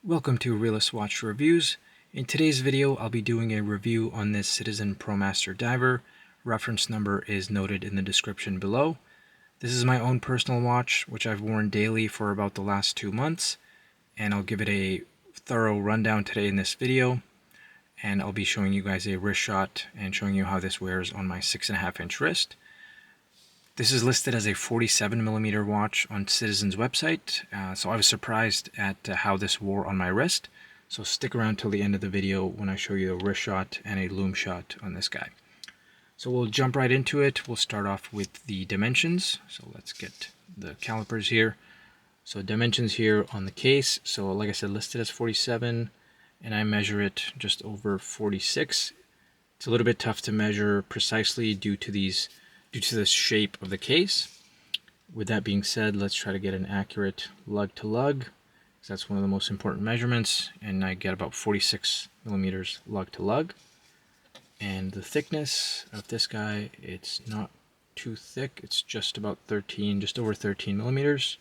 Welcome to Realist Watch Reviews. In today's video, I'll be doing a review on this Citizen ProMaster diver. Reference number is noted in the description below. This is my own personal watch, which I've worn daily for about the last 2 months, and I'll give it a thorough rundown today in this video, and I'll be showing you guys a wrist shot and showing you how this wears on my 6.5-inch wrist. This is listed as a 47mm watch on Citizen's website, so I was surprised at how this wore on my wrist. So stick around till the end of the video when I show you a wrist shot and a loom shot on this guy. So we'll jump right into it. We'll start off with the dimensions. So let's get the calipers here. So dimensions here on the case. So like I said, listed as 47, and I measure it just over 46. It's a little bit tough to measure precisely due to the shape of the case. With that being said, let's try to get an accurate lug to lug, because that's one of the most important measurements, and I get about 46mm lug to lug. And the thickness of this guy, it's not too thick, it's just about 13, just over 13mm.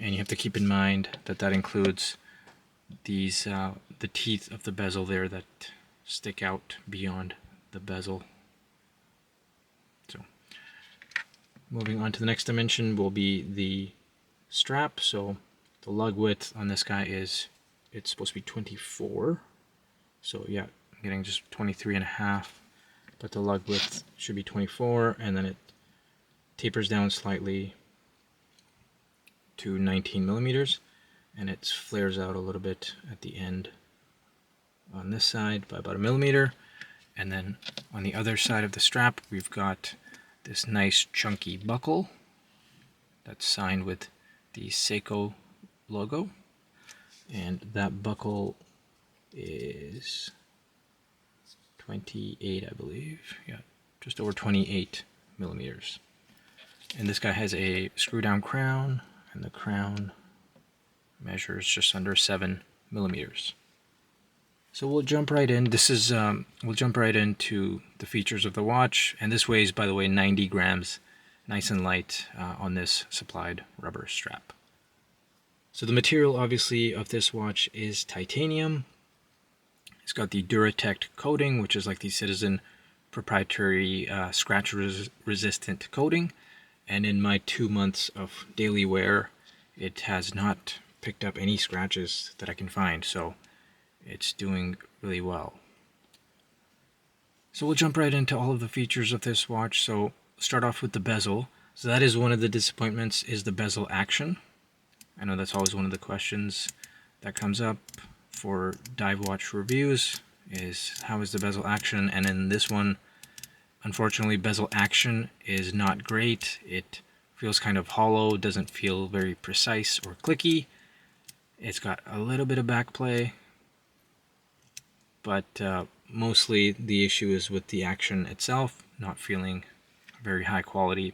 And you have to keep in mind that that includes these the teeth of the bezel there that stick out beyond the bezel. So moving on to the next dimension will be the strap. So the lug width on this guy it's supposed to be 24. So yeah, I'm getting just 23.5, but the lug width should be 24, and then it tapers down slightly to 19mm, and it flares out a little bit at the end on this side by about 1 millimeter. And then on the other side of the strap, we've got this nice chunky buckle that's signed with the Seiko logo, and that buckle is 28, I believe. Yeah, just over 28mm. And this guy has a screw down crown, and the crown measures just under 7mm. So we'll jump right in. We'll jump right into the features of the watch, and this weighs, by the way, 90 grams, nice and light on this supplied rubber strap. So the material, obviously, of this watch is titanium. It's got the Duratect coating, which is like the Citizen proprietary scratch-resistant coating, and in my 2 months of daily wear, it has not picked up any scratches that I can find, so it's doing really well. So we'll jump right into all of the features of this watch. So start off with the bezel. So that is one of the disappointments, is the bezel action. I know that's always one of the questions that comes up for dive watch reviews, is how is the bezel action? And in this one, unfortunately, bezel action is not great. It feels kind of hollow, doesn't feel very precise or clicky. It's got a little bit of backplay, but mostly the issue is with the action itself, not feeling very high quality.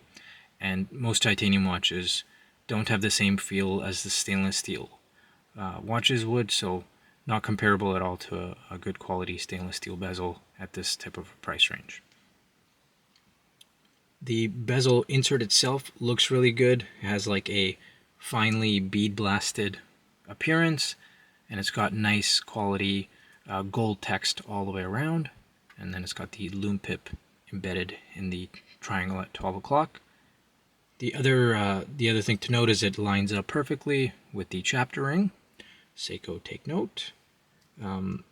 And most titanium watches don't have the same feel as the stainless steel watches would, so not comparable at all to a good quality stainless steel bezel at this type of price range. The bezel insert itself looks really good. It has like a finely bead blasted appearance, and it's got nice quality gold text all the way around, and then it's got the loom pip embedded in the triangle at 12 o'clock. The other thing to note is it lines up perfectly with the chapter ring. Seiko, take note. Moving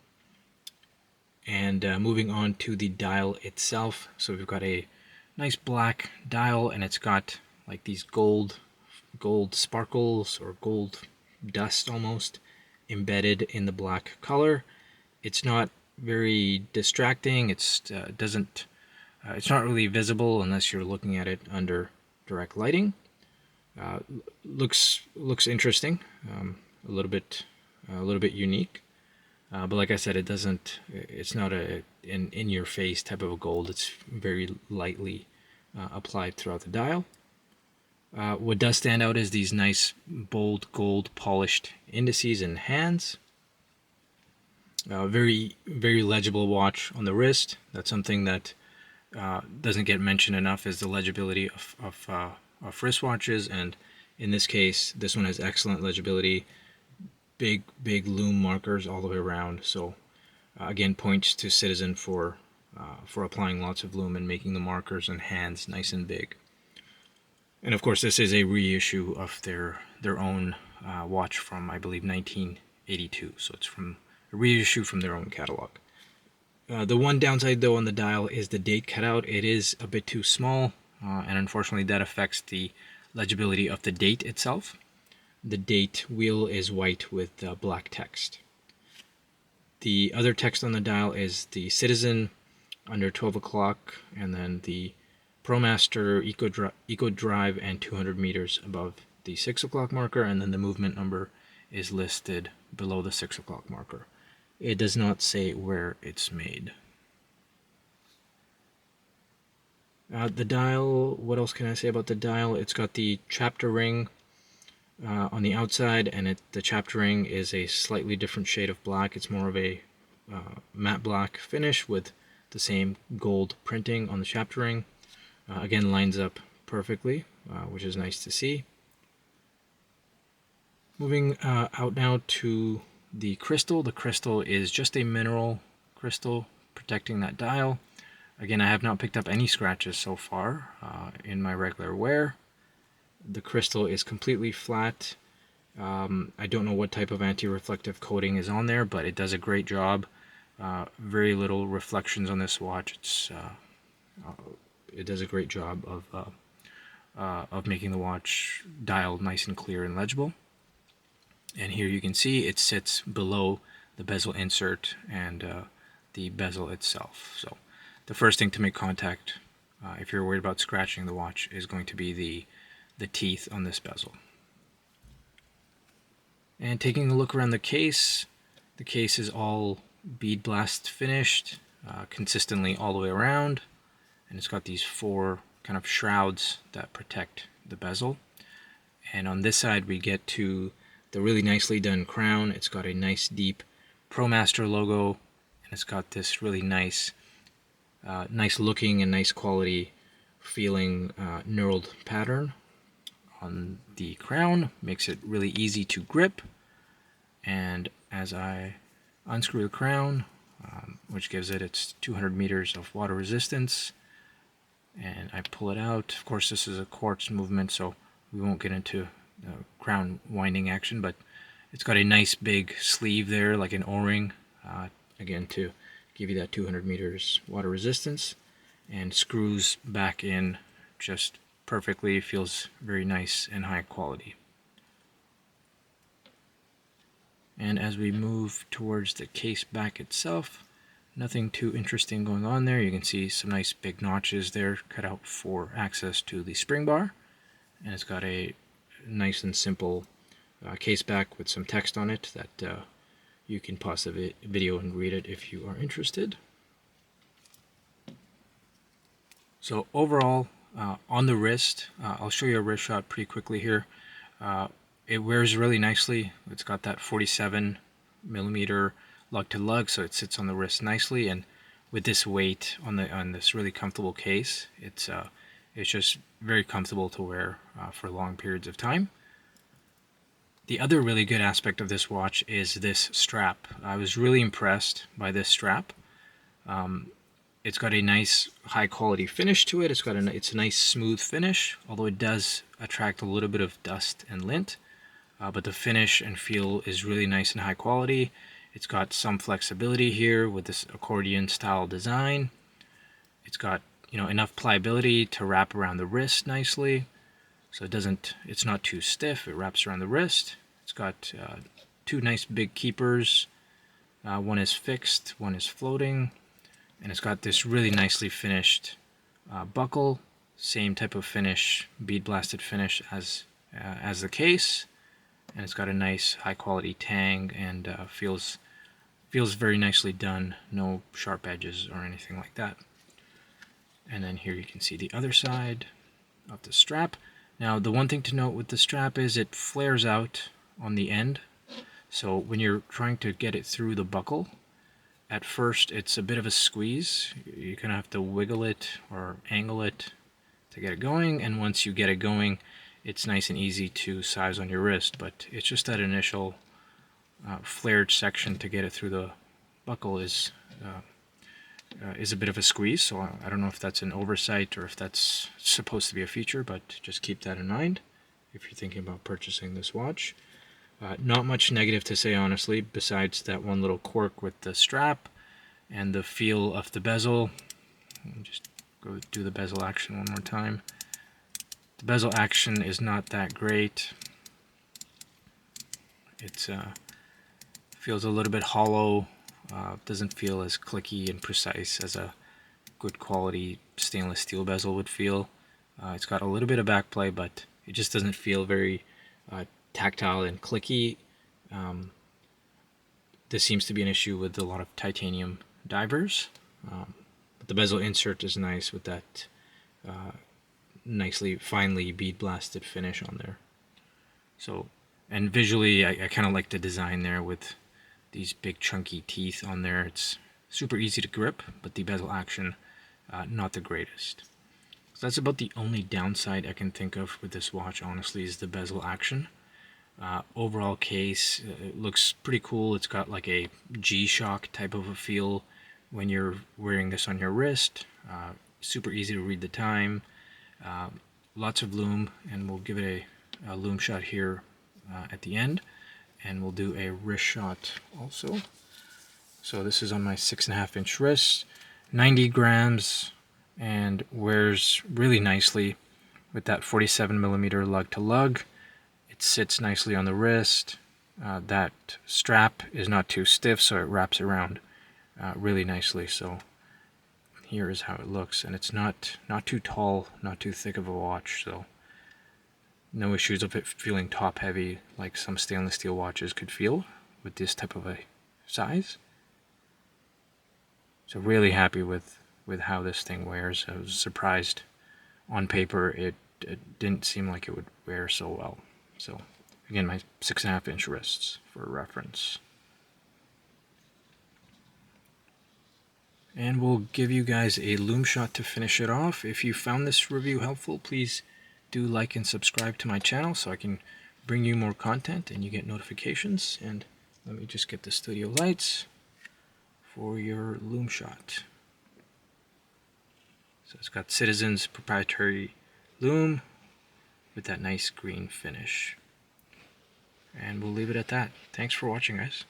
on to the dial itself. So we've got a nice black dial, and it's got like these gold sparkles or gold dust almost embedded in the black color. It's not very distracting. It's not really visible unless you're looking at it under direct lighting. Looks interesting, a little bit unique, but like I said, it's not an in-your-face type of a gold. It's very lightly applied throughout the dial. What does stand out is these nice bold gold polished indices and hands. Very legible watch on the wrist. That's something that doesn't get mentioned enough, is the legibility of wristwatches, and in this case, this one has excellent legibility. big loom markers all the way around. So again, points to Citizen for applying lots of loom and making the markers and hands nice and big. And of course, this is a reissue of their own watch from, I believe, 1982. So it's from a reissue from their own catalog. The one downside, though, on the dial is the date cutout. It is a bit too small, and unfortunately that affects the legibility of the date itself. The date wheel is white with black text. The other text on the dial is the Citizen under 12 o'clock, and then the ProMaster, Eco Drive, and 200 meters above the 6 o'clock marker, and then the movement number is listed below the 6 o'clock marker. It does not say where it's made. The dial, what else can I say about the dial? It's got the chapter ring on the outside, and the chapter ring is a slightly different shade of black. It's more of a matte black finish with the same gold printing on the chapter ring. Again, lines up perfectly, which is nice to see. Moving out now to the crystal. The crystal is just a mineral crystal protecting that dial. Again, I have not picked up any scratches so far in my regular wear. The crystal is completely flat. I don't know what type of anti-reflective coating is on there, but it does a great job. Very little reflections on this watch. It does a great job of making the watch dial nice and clear and legible. And here you can see it sits below the bezel insert and the bezel itself. So the first thing to make contact, if you're worried about scratching the watch, is going to be the teeth on this bezel. And taking a look around the case is all bead blast finished, consistently all the way around, and it's got these 4 kind of shrouds that protect the bezel. And on this side we get to the really nicely done crown. It's got a nice deep ProMaster logo, and it's got this really nice looking and nice quality feeling knurled pattern on the crown. Makes it really easy to grip. And as I unscrew the crown, which gives it its 200 meters of water resistance, and I pull it out, of course this is a quartz movement, so we won't get into crown winding action, but it's got a nice big sleeve there like an o-ring, again to give you that 200 meters water resistance, and screws back in just perfectly. Feels very nice and high quality. And as we move towards the case back itself, nothing too interesting going on there. You can see some nice big notches there cut out for access to the spring bar, and it's got a nice and simple case back with some text on it that you can pause the video and read it if you are interested. So overall, on the wrist, I'll show you a wrist shot pretty quickly here. It wears really nicely. It's got that 47 millimeter lug to lug, so it sits on the wrist nicely, and with this weight on this really comfortable case, it's just very comfortable to wear for long periods of time. The other really good aspect of this watch is this strap. I was really impressed by this strap. It's got a nice high quality finish to it. It's a nice smooth finish, although it does attract a little bit of dust and lint. But the finish and feel is really nice and high quality. It's got some flexibility here with this accordion style design. It's got enough pliability to wrap around the wrist nicely, so it's not too stiff. It wraps around the wrist. It's got 2 nice big keepers. One is fixed, one is floating, and it's got this really nicely finished buckle. Same type of finish, bead blasted finish as the case, and it's got a nice high quality tang and feels very nicely done. No sharp edges or anything like that. And then here you can see the other side of the strap. Now the one thing to note with the strap is it flares out on the end, so when you're trying to get it through the buckle, at first it's a bit of a squeeze. You're gonna have to wiggle it or angle it to get it going, and once you get it going, it's nice and easy to size on your wrist. But it's just that initial flared section to get it through the buckle is a bit of a squeeze, so I don't know if that's an oversight or if that's supposed to be a feature, but just keep that in mind if you're thinking about purchasing this watch. Not much negative to say, honestly, besides that one little quirk with the strap and the feel of the bezel. Just go do the bezel action one more time. The bezel action is not that great. It feels a little bit hollow. Doesn't feel as clicky and precise as a good quality stainless steel bezel would feel. It's got a little bit of backplay, but it just doesn't feel very tactile and clicky. This seems to be an issue with a lot of titanium divers. But the bezel insert is nice with that nicely, finely bead blasted finish on there. So, and visually, I kind of like the design there with these big chunky teeth on there. It's super easy to grip, but the bezel action, not the greatest. So that's about the only downside I can think of with this watch, honestly, is the bezel action. Overall case, it looks pretty cool. It's got like a G-Shock type of a feel when you're wearing this on your wrist. Super easy to read the time. Lots of lume, and we'll give it a lume shot here at the end, and we'll do a wrist shot also. So this is on my 6.5-inch wrist, 90 grams, and wears really nicely with that 47mm lug to lug. It sits nicely on the wrist. That strap is not too stiff, so it wraps around really nicely. So here is how it looks, and it's not too tall, not too thick of a watch, so no issues of it feeling top heavy like some stainless steel watches could feel with this type of a size. So really happy with how this thing wears. I was surprised on paper it didn't seem like it would wear so well. So again, my 6.5-inch wrists for reference. And we'll give you guys a lume shot to finish it off. If you found this review helpful, please do like and subscribe to my channel so I can bring you more content and you get notifications. And let me just get the studio lights for your lume shot. So it's got Citizen's proprietary lume with that nice green finish. And we'll leave it at that. Thanks for watching, guys.